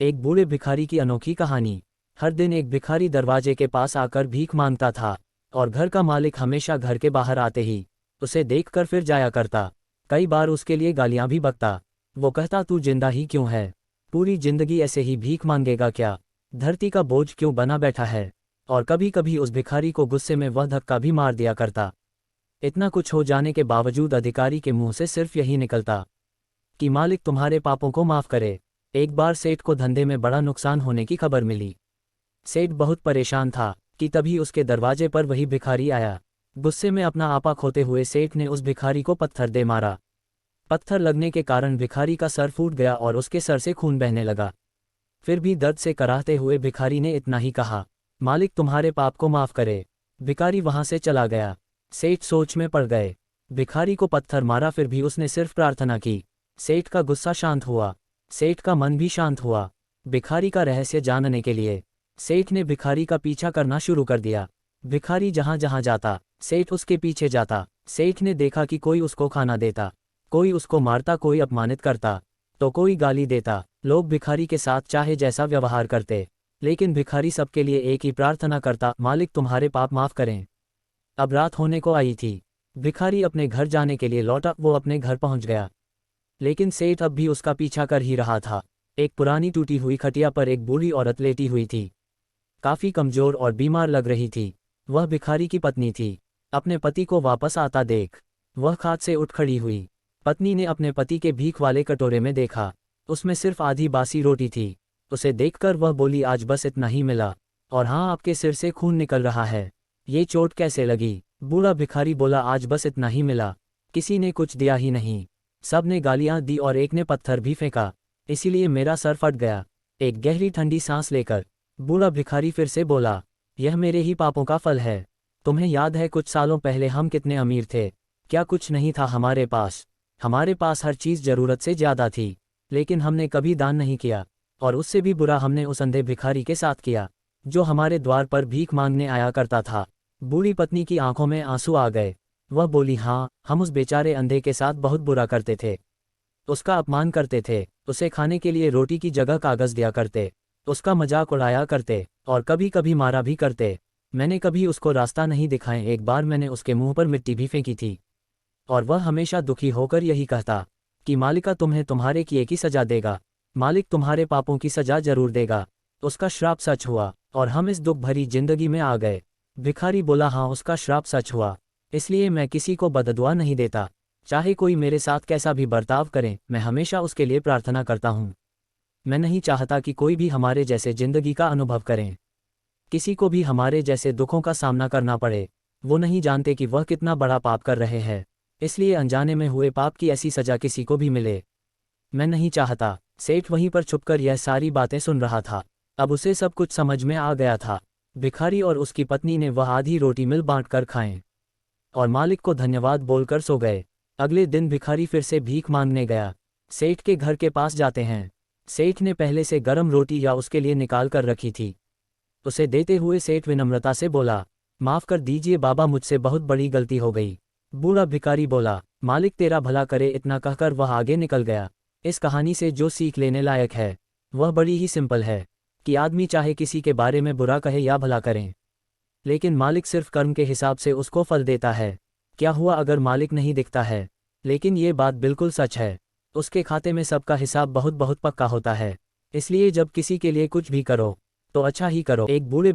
एक बूढ़े भिखारी की अनोखी कहानी। हर दिन एक भिखारी दरवाजे के पास आकर भीख मांगता था और घर का मालिक हमेशा घर के बाहर आते ही उसे देखकर फिर जाया करता। कई बार उसके लिए गालियां भी बकता। वो कहता, तू जिंदा ही क्यों है? पूरी जिंदगी ऐसे ही भीख मांगेगा क्या? धरती का बोझ क्यों बना बैठा है? और कभी कभी उस भिखारी को गुस्से में वह धक्का भी मार दिया करता। इतना कुछ हो जाने के बावजूद अधिकारी के मुंह से सिर्फ यही निकलता कि मालिक तुम्हारे पापों को माफ करे। एक बार सेठ को धंधे में बड़ा नुकसान होने की खबर मिली। सेठ बहुत परेशान था कि तभी उसके दरवाजे पर वही भिखारी आया। गुस्से में अपना आपा खोते हुए सेठ ने उस भिखारी को पत्थर दे मारा। पत्थर लगने के कारण भिखारी का सर फूट गया और उसके सर से खून बहने लगा। फिर भी दर्द से कराहते हुए भिखारी ने इतना ही कहा, मालिक तुम्हारे पाप को माफ करे। भिखारी वहां से चला गया। सेठ सोच में पड़ गए। भिखारी को पत्थर मारा, फिर भी उसने सिर्फ प्रार्थना की। सेठ का गुस्सा शांत हुआ। सेठ का मन भी शांत हुआ। भिखारी का रहस्य जानने के लिए सेठ ने भिखारी का पीछा करना शुरू कर दिया। भिखारी जहां जहां जाता सेठ उसके पीछे जाता। सेठ ने देखा कि कोई उसको खाना देता, कोई उसको मारता, कोई अपमानित करता तो कोई गाली देता। लोग भिखारी के साथ चाहे जैसा व्यवहार करते, लेकिन भिखारी सबके लिए एक ही प्रार्थना करता, मालिक तुम्हारे पाप माफ करें। अब रात होने को आई थी। भिखारी अपने घर जाने के लिए लौटा। वो अपने घर पहुंच गया, लेकिन सेठ अब भी उसका पीछा कर ही रहा था। एक पुरानी टूटी हुई खटिया पर एक बूढ़ी औरत लेटी हुई थी। काफी कमजोर और बीमार लग रही थी। वह भिखारी की पत्नी थी। अपने पति को वापस आता देख वह खाट से उठ खड़ी हुई। पत्नी ने अपने पति के भीख वाले कटोरे में देखा, उसमें सिर्फ आधी बासी रोटी थी। उसे देखकर वह बोली, आज बस इतना ही मिला, और हाँ, आपके सिर से खून निकल रहा है। ये चोट कैसे लगी? बूढ़ा भिखारी बोला, आज बस इतना ही मिला, किसी ने कुछ दिया ही नहीं। सब ने गालियां दी और एक ने पत्थर भी फेंका, इसीलिए मेरा सर फट गया। एक गहरी ठंडी सांस लेकर बूढ़ा भिखारी फिर से बोला, यह मेरे ही पापों का फल है। तुम्हें याद है कुछ सालों पहले हम कितने अमीर थे? क्या कुछ नहीं था हमारे पास? हमारे पास हर चीज़ ज़रूरत से ज़्यादा थी, लेकिन हमने कभी दान नहीं किया। और उससे भी बुरा हमने उस अंधे भिखारी के साथ किया जो हमारे द्वार पर भीख मांगने आया करता था। बूढ़ी पत्नी की आंखों में आंसू आ गए। वह बोली, हाँ, हम उस बेचारे अंधे के साथ बहुत बुरा करते थे। उसका अपमान करते थे, उसे खाने के लिए रोटी की जगह कागज दिया करते, उसका मजाक उड़ाया करते और कभी कभी मारा भी करते। मैंने कभी उसको रास्ता नहीं दिखाए। एक बार मैंने उसके मुंह पर मिट्टी भी फेंकी थी, और वह हमेशा दुखी होकर यही कहता कि मालिका तुम्हें तुम्हारे किए की सजा देगा। मालिक तुम्हारे पापों की सजा जरूर देगा। उसका श्राप सच हुआ और हम इस दुख भरी जिंदगी में आ गए। भिखारी बोला, हाँ, उसका श्राप सच हुआ, इसलिए मैं किसी को बददुआ नहीं देता। चाहे कोई मेरे साथ कैसा भी बर्ताव करे, मैं हमेशा उसके लिए प्रार्थना करता हूँ। मैं नहीं चाहता कि कोई भी हमारे जैसे जिंदगी का अनुभव करें, किसी को भी हमारे जैसे दुखों का सामना करना पड़े। वो नहीं जानते कि वह कितना बड़ा पाप कर रहे हैं, इसलिए अनजाने में हुए पाप की ऐसी सजा किसी को भी मिले, मैं नहीं चाहता। सेठ वहीं पर छुपकर यह सारी बातें सुन रहा था। अब उसे सब कुछ समझ में आ गया था। भिखारी और उसकी पत्नी ने वह आधी रोटी मिल बांट कर खाएं और मालिक को धन्यवाद बोलकर सो गए। अगले दिन भिखारी फिर से भीख मांगने गया। सेठ के घर के पास जाते हैं। सेठ ने पहले से गर्म रोटी या उसके लिए निकाल कर रखी थी। उसे देते हुए सेठ विनम्रता से बोला, माफ कर दीजिए बाबा, मुझसे बहुत बड़ी गलती हो गई। बूढ़ा भिखारी बोला, मालिक तेरा भला करे। इतना कहकर वह आगे निकल गया। इस कहानी से जो सीख लेने लायक है वह बड़ी ही सिंपल है कि आदमी चाहे किसी के बारे में बुरा कहे या भला करें, लेकिन मालिक सिर्फ कर्म के हिसाब से उसको फल देता है। क्या हुआ अगर मालिक नहीं दिखता है? लेकिन ये बात बिल्कुल सच है, उसके खाते में सबका हिसाब बहुत बहुत पक्का होता है। इसलिए जब किसी के लिए कुछ भी करो तो अच्छा ही करो। एक बूढ़े